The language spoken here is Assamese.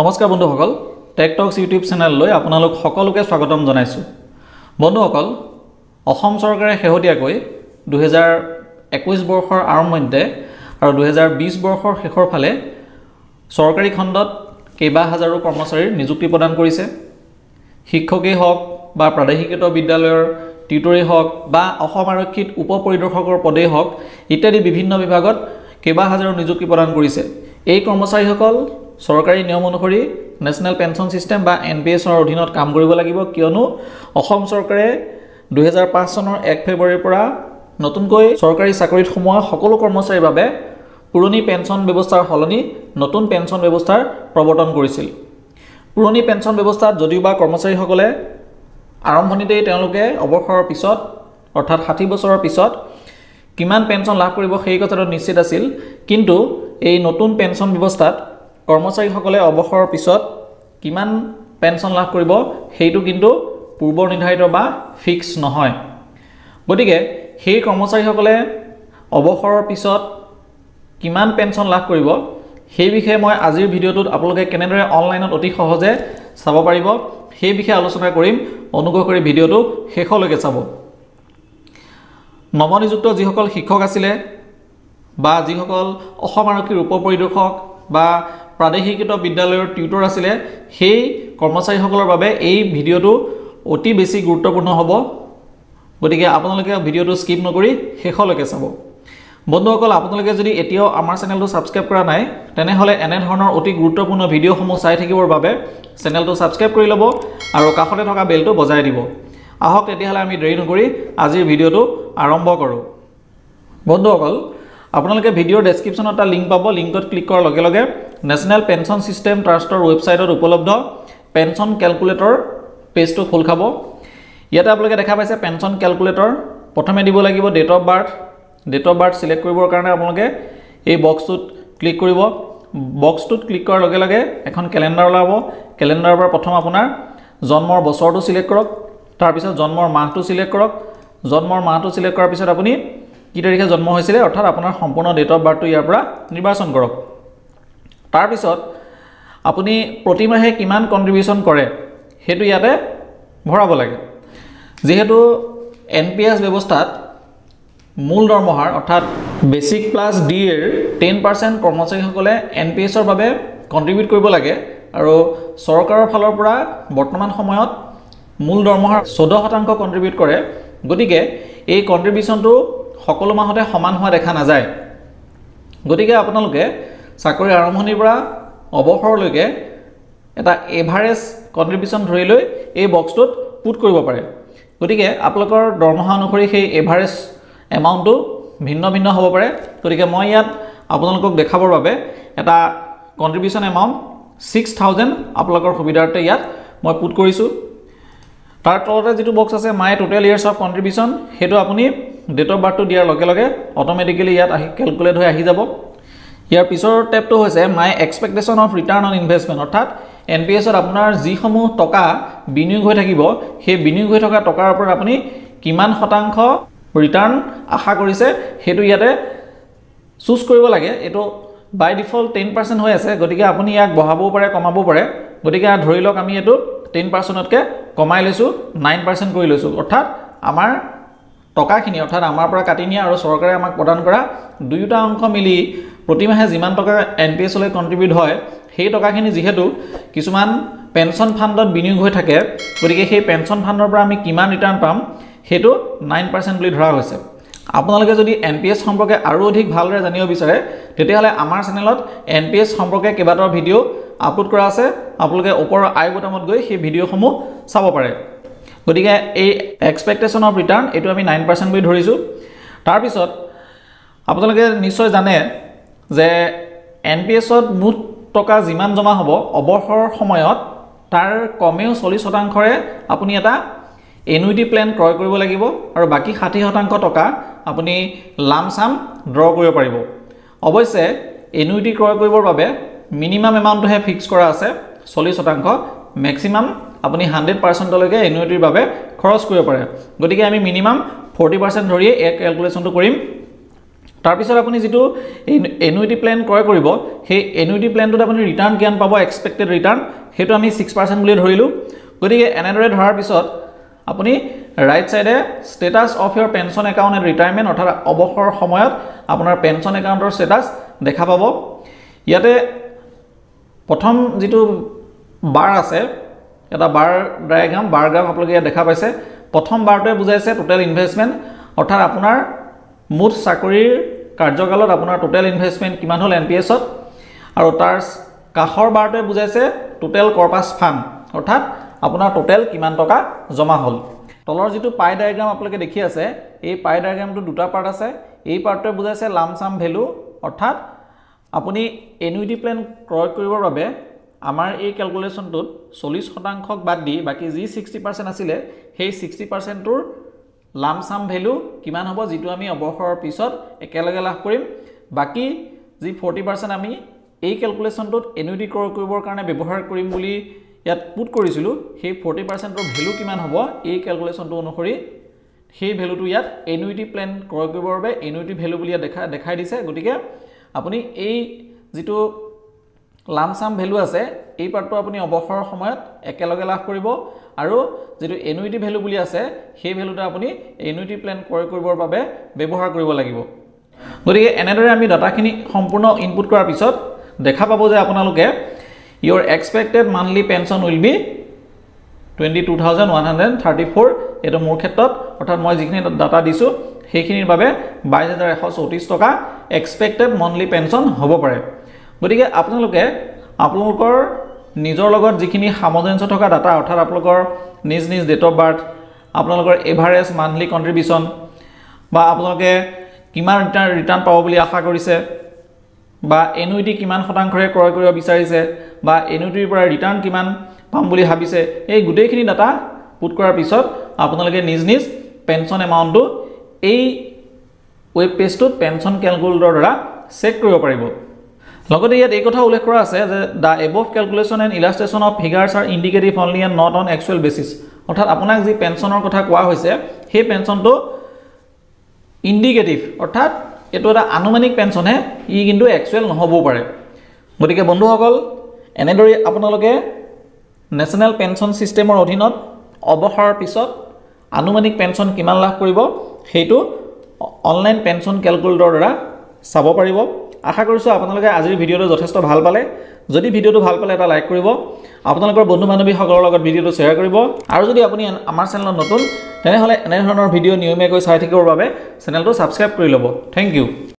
নমস্কাৰ বন্ধুসকল টেক টক্স ইউটিউব চেনেললৈ আপোনালোক সকলোকে স্বাগতম জনাইছো। বন্ধুসকল অসম চৰকাৰে শেহতীয়াকৈ 2021 বৰ্ষৰ আৰম্ভণিতে আৰু 2020 বৰ্ষৰ শেষৰ ফালে চৰকাৰী খণ্ডত কেইবা হাজাৰো কৰ্মচাৰীৰ নিযুক্তি প্ৰদান কৰিছে। শিক্ষকেই হওক বা প্ৰাদেশিকৃত বিদ্যালয়ৰ টিউটৰেই হওক বা অসম আৰক্ষীত উপ পৰিদৰ্শকৰ পদেই হওক ইত্যাদি বিভিন্ন বিভাগত কেইবা হাজাৰো নিযুক্তি প্ৰদান কৰিছে। এই কৰ্মচাৰীসকল চৰকাৰী নিয়ম অনুসৰি নেশ্যনেল পেনশ্যন সিস্টেম বা NPS ৰ অধীনত কাম কৰিব লাগিব, কিয়নো অসম চৰকাৰে 2005 চনৰ 1 ফেব্ৰুৱাৰীৰ পৰা নতুনকৈ চৰকাৰী চাকৰিত সোমোৱা সকলো কৰ্মচাৰীৰ বাবে পুৰণি পেনশ্যন ব্যৱস্থাৰ সলনি নতুন পেনশ্যন ব্যৱস্থাৰ প্ৰৱৰ্তন কৰিছিল। পুৰণি পেনশ্যন ব্যৱস্থাত যদিওবা কৰ্মচাৰীসকলে আৰম্ভণিতেই তেওঁলোকে অৱসৰৰ পিছত অৰ্থাৎ 60 বছৰৰ পিছত কিমান পেনশ্যন লাভ কৰিব সেই কথাটো নিশ্চিত আছিল, কিন্তু এই নতুন পেনশ্যন ব্যৱস্থাত কৰ্মচাৰীসকলে অৱসৰৰ পিছত কিমান পেনশ্যন লাভ কৰিব সেইটো কিন্তু পূৰ্ব নিৰ্ধাৰিত বা ফিক্স নহয়। গতিকে সেই কৰ্মচাৰীসকলে অৱসৰৰ পিছত কিমান পেনশ্যন লাভ কৰিব সেই বিষয়ে মই আজিৰ ভিডিঅ'টোত আপোনালোকে কেনেদৰে অনলাইনত অতি সহজে চাব পাৰিব সেই বিষয়ে আলোচনা কৰিম। অনুগ্ৰহ কৰি ভিডিঅ'টো শেষলৈকে চাব। নৱনিযুক্ত যিসকল শিক্ষক আছিলে বা যিসকল অসম আৰক্ষীৰ উপ পৰিদৰ্শক বা প্ৰাদেশিকৃত বিদ্যালয়ৰ টিউটৰ আছিলে সেই কৰ্মচাৰীসকলৰ বাবে এই ভিডিঅ'টো অতি বেছি গুৰুত্বপূৰ্ণ হ'ব। গতিকে আপোনালোকে ভিডিঅ'টো স্কিপ নকৰি শেষলৈকে চাব। বন্ধুসকল আপোনালোকে যদি এতিয়াও আমাৰ চেনেলটো ছাবস্ক্ৰাইব কৰা নাই তেনেহ'লে এনে ধৰণৰ অতি গুৰুত্বপূৰ্ণ ভিডিঅ'সমূহ চাই থাকিবৰ বাবে চেনেলটো ছাবস্ক্ৰাইব কৰি ল'ব আৰু কাষতে থকা বেলটো বজাই দিব। আহক তেতিয়াহ'লে আমি দেৰি নকৰি আজিৰ ভিডিঅ'টো আৰম্ভ কৰোঁ। বন্ধুসকল আপোনালোকে ভিডিঅ'ৰ ডেছক্ৰিপশ্যনত এটা লিংক পাব। লিংকত ক্লিক কৰাৰ লগে লগে নেশ্যনেল পেনশ্যন সিস্টেম ট্ৰাষ্টৰ ৱেবছাইটত উপলব্ধ পেনশ্যন কেলকুলেটৰ পেজটো খোল খাব। ইয়াতে আপোনালোকে দেখা পাইছে পেনশ্যন কেলকুলেটৰ। প্ৰথমে দিব লাগিব date of birth. Date of birth select কৰিবৰ কাৰণে আপোনালোকে এই বক্সটোত ক্লিক কৰিব। বক্সটোত ক্লিক কৰাৰ লগে লগে এখন কেলেণ্ডাৰ ওলাব। কেলেণ্ডাৰৰ পৰা প্ৰথম আপোনাৰ জন্মৰ বছৰটো সিলেক্ট কৰক, তাৰপিছত জন্মৰ মাহটো সিলেক্ট কৰক। জন্মৰ মাহটো সিলেক্ট কৰাৰ পিছত আপুনি কি তাৰিখে জন্ম হৈছিলে অৰ্থাৎ আপোনাৰ সম্পূৰ্ণ ডেট অফ বাৰ্থটো ইয়াৰ পৰা নিৰ্বাচন কৰক। তাৰপিছত আপুনি প্ৰতিমাহে কিমান কণ্ট্ৰিবিউশ্যন কৰে সেইটো ইয়াতে ভৰাব লাগে। যিহেতু NPS ব্যৱস্থাত মূল দৰমহাৰ অৰ্থাৎ বেচিক প্লাছ ডিৰ 10% কৰ্মচাৰীসকলে NPSৰ বাবে কণ্ট্ৰিবিউট কৰিব লাগে আৰু চৰকাৰৰ ফালৰ পৰা বৰ্তমান সময়ত মূল দৰমহাৰ 14% কণ্ট্ৰিবিউট কৰে। গতিকে এই কণ্ট্ৰিবিউশ্যনটো সকলো মাহতে সমান হোৱা দেখা নাযায়। গতিকে আপোনালোকে চাকৰি আৰম্ভণিৰ পৰা অৱসৰলৈকে এটা এভাৰেজ কণ্ট্ৰিবিউশ্যন ধৰি লৈ এই বক্সটোত পুট কৰিব পাৰে। গতিকে আপোনালোকৰ দৰমহা অনুসৰি সেই এভাৰেজ এমাউণ্টটো ভিন্ন ভিন্ন হ'ব পাৰে। গতিকে মই ইয়াত আপোনালোকক দেখাবৰ বাবে এটা কণ্ট্ৰিবিউশ্যন এমাউণ্ট 6000 আপোনালোকৰ সুবিধাৰ্থে ইয়াত মই পুট কৰিছোঁ। তাৰ তলতে যিটো বক্স আছে মাই টোটেল ইয়াৰ্ছ অফ কণ্ট্ৰিবিউশ্যন সেইটো আপুনি ডেট অফ বাৰ্থটো দিয়াৰ লগে লগে অট'মেটিকেলি ইয়াত কেলকুলেট হৈ আহি যাব। ইয়াৰ পিছৰ টেপটো হৈছে my expectation of return on investment, অৰ্থাৎ NPSত আপোনাৰ যিসমূহ টকা বিনিয়োগ হৈ থাকিব সেই বিনিয়োগ হৈ থকা টকাৰ ওপৰত আপুনি কিমান শতাংশ ৰিটাৰ্ণ আশা কৰিছে সেইটো ইয়াতে চুজ কৰিব লাগে। এইটো বাই ডিফল্ট 10% হৈ আছে, গতিকে আপুনি ইয়াক বঢ়াবও পাৰে কমাবও পাৰে। গতিকে ধৰি লওক আমি এইটো 10%তকৈ কমাই লৈছোঁ, 9% কৰি লৈছোঁ। অৰ্থাৎ আমাৰ টকাখিনি অৰ্থাৎ আমাৰ পৰা কাটি নিয়া আৰু চৰকাৰে আমাক প্ৰদান কৰা দুয়োটা অংশ মিলি প্ৰতিমাহে যিমান টকা NPSলৈ কণ্ট্ৰিবিউট হয় সেই টকাখিনি যিহেতু কিছুমান পেনশ্যন ফাণ্ডত বিনিয়োগ হৈ থাকে, গতিকে সেই পেনশ্যন ফাণ্ডৰ পৰা আমি কিমান ৰিটাৰ্ণ পাম সেইটো 9% বুলি ধৰা হৈছে। আপোনালোকে যদি NPS সম্পৰ্কে আৰু অধিক ভালদৰে জানিব বিচাৰে তেতিয়াহ'লে আমাৰ চেনেলত NPS সম্পৰ্কে কেইবাটাও ভিডিঅ' আপলোড কৰা আছে। আপোনালোকে ওপৰৰ আই বুটামত গৈ সেই ভিডিঅ'সমূহ চাব পাৰে। গতিকে এই এক্সপেক্টেশ্যন অফ ৰিটাৰ্ণ এইটো আমি 9% বুলি ধৰিছোঁ। তাৰপিছত আপোনালোকে নিশ্চয় জানে যে NPSত মুঠ টকা যিমান জমা হ'ব অৱসৰৰ সময়ত তাৰ কমেও 40%ৰে আপুনি এটা এনুইটি প্লেন ক্ৰয় কৰিব লাগিব আৰু বাকী 60% টকা আপুনি লামচাম ড্ৰ কৰিব পাৰিব। অৱশ্যে এনুইটি ক্ৰয় কৰিবৰ বাবে মিনিমাম এমাউণ্টটোহে ফিক্স কৰা আছে 40%, মেক্সিমাম আপুনি 100%লৈকে এনুইটিৰ বাবে খৰচ কৰিব পাৰে। গতিকে আমি মিনিমাম 40% ধৰিয়ে এই কেলকুলেশ্যনটো কৰিম। তাৰ পিছত আপুনি যেটো এনুইটি প্ল্যান ক্ৰয় কৰিব সেই এনুইটি প্ল্যানটোত আপুনি ৰিটাৰ্ণ কিমান পাব এক্সপেক্টেড ৰিটাৰ্ণ হেতু আমি 6% বুলি ধৰিলো গতিকে এনেদৰে ধৰাৰ পিছত আপুনি ৰাইট সাইডে status of your pension account at retirement অৰ্থাৎ অৱসৰ সময়ত আপোনাৰ পেনশন একাউন্টৰ স্ট্যাটাস দেখা পাব ইয়াতে প্ৰথম যেটো বাৰ আছে এটা বাৰ ডায়াগ্ৰাম বাৰ গ্ৰাফ আপোনালোকে দেখা পাইছে প্ৰথম বাৰটোৱে বুজাইছে টোটাল ইনভেষ্টমেন্ট অৰ্থাৎ আপোনাৰ মুঠ চাকৰিৰ কাৰ্যকালত আপোনাৰ টোটাল ইনভেষ্টমেন্ট কিমান হল NPS ত আৰু তাৰ কাখৰ বাৰটোৱে বুজাইছে টোটাল কৰ্পাস ফান্ড অৰ্থাৎ আপোনাৰ টোটাল কিমান টকা জমা হল তলৰ যেটো পাই ডায়াগ্ৰাম আপোনালোকে দেখি আছে এই পাই ডায়াগ্ৰামটো দুটা পাৰ্ট আছে এই পাৰ্টটোৱে বুজাইছে লামসাম ভ্যালু অৰ্থাৎ আপুনি এনুইটি প্ল্যান ক্ৰয় কৰিবৰ বাবে আমাৰ এই ক্যালকুলেশনটোত 40% বাদ দি বাকি যি 60% আছিল সেই 60% টোৰ লামসাম ভ্যালু কিমান হ'ব যেটো আমি অৱসৰৰ পিছত একেলগে লাভ কৰিম বাকি যি 40% আমি এই ক্যালকুলেশনটোত এনুইটি ক্ৰয় কৰিবৰ কাৰণে ব্যৱহাৰ কৰিম বুলি ইয়াত পুট কৰিছিলো সেই 40% ৰ ভ্যালু কিমান হ'ব এই ক্যালকুলেশনটো অনুসৰি সেই ভ্যালুটো ইয়াত এনুইটি প্ল্যান ক্ৰয় কৰিবৰ বাবে এনুইটি ভ্যালু বুলি দেখাই দিছে গতিকে আপুনি এই যেটো লামসাম ভ্যালু আছে এই পাৰ্টটো আপুনি অৱসৰৰ সময়ত একেলগে লাভ কৰিব আৰু যেটো এনুইটি ভ্যালু বুলি আছে সেই ভ্যালুটা আপুনি এনুইটি প্ল্যান ক্ৰয় কৰিবৰ বাবে ব্যৱহাৰ কৰিব লাগিব গতিকে এনেদৰে আমি ডাটাখিনি সম্পূৰ্ণ ইনপুট কৰাৰ পিছত দেখা পাব যে আপোনালোকে your expected monthly pension will be 22,134 এটো মোৰ ক্ষেত্ৰত অৰ্থাৎ মই যিখিনি ডাটা দিছো সেইখিনিৰ বাবে 22,134 টকা expected monthly pension হ'ব পাৰে গতিকে আপোনালোকৰ নিজৰ লগত যিখিনি সামঞ্জস্য থকা ডাটা অৰ্থাৎ আপোনালোকৰ নিজ ডেট অফ বাৰ্থ আপোনালোকৰ এভাৰেজ মান্থলি কন্ট্ৰিবিউশন বা আপোনালোকে কিমান ৰিটাৰ্ণ পাব বুলি আশা কৰিছে বা এনুইটি কিমান শতাংশৰে ক্ৰয় কৰিব বিচাৰিছে বা এনুইটিৰ পৰা ৰিটাৰ্ণ কিমান পাম বুলি ভাবিছে এই গুটেইখিনি ডাটা পুট কৰাৰ পিছত আপোনালোকে নিজ পেনশন এমাউন্টটো এই ওয়েব পেজটোত পেনশন ক্যালকুলেটৰৰ দ্বাৰা চেক কৰিব পাৰিব লগতে ইয়াত এই কথা উল্লেখ কৰা আছে যে the above calculation and illustration of figures are indicative only and not on actual basis অৰ্থাৎ আপোনাক যি পেনশনৰ কথা কোৱা হৈছে সেই পেনশনটো ইন্ডিকেটিভ অৰ্থাৎ এটো এটা আনুমানিক পেনশন হে ই কিন্তু একচুৱেল নহবও পাৰে গতিকে বন্ধুসকল এনেদৰে আপোনালোকে ন্যাশনাল পেনশন সিস্টেমৰ অধীনত অৱসৰৰ পিছত আনুমানিক পেনশন কিমান লাভ কৰিব হেতু অনলাইন পেনশন ক্যালকুলেটৰৰ দ্বাৰা চাব পাৰিব আশা কৰিছো আপোনালোকে আজিৰ ভিডিওটো যথেষ্ট ভাল পালে যদি ভিডিওটো ভাল পালে এটা লাইক কৰিব আপোনালোকৰ বন্ধু বান্ধৱী সকলৰ লগত ভিডিওটো শেয়াৰ কৰিব আৰু যদি আপুনি আমাৰ চেনেলত নতুন তেনেহলে এনে ধৰণৰ ভিডিও নিয়মীয়াকৈ চাই থাকিবৰ বাবে চেনেলটো সাবস্ক্ৰাইব কৰি ল'ব থ্যাংক ইউ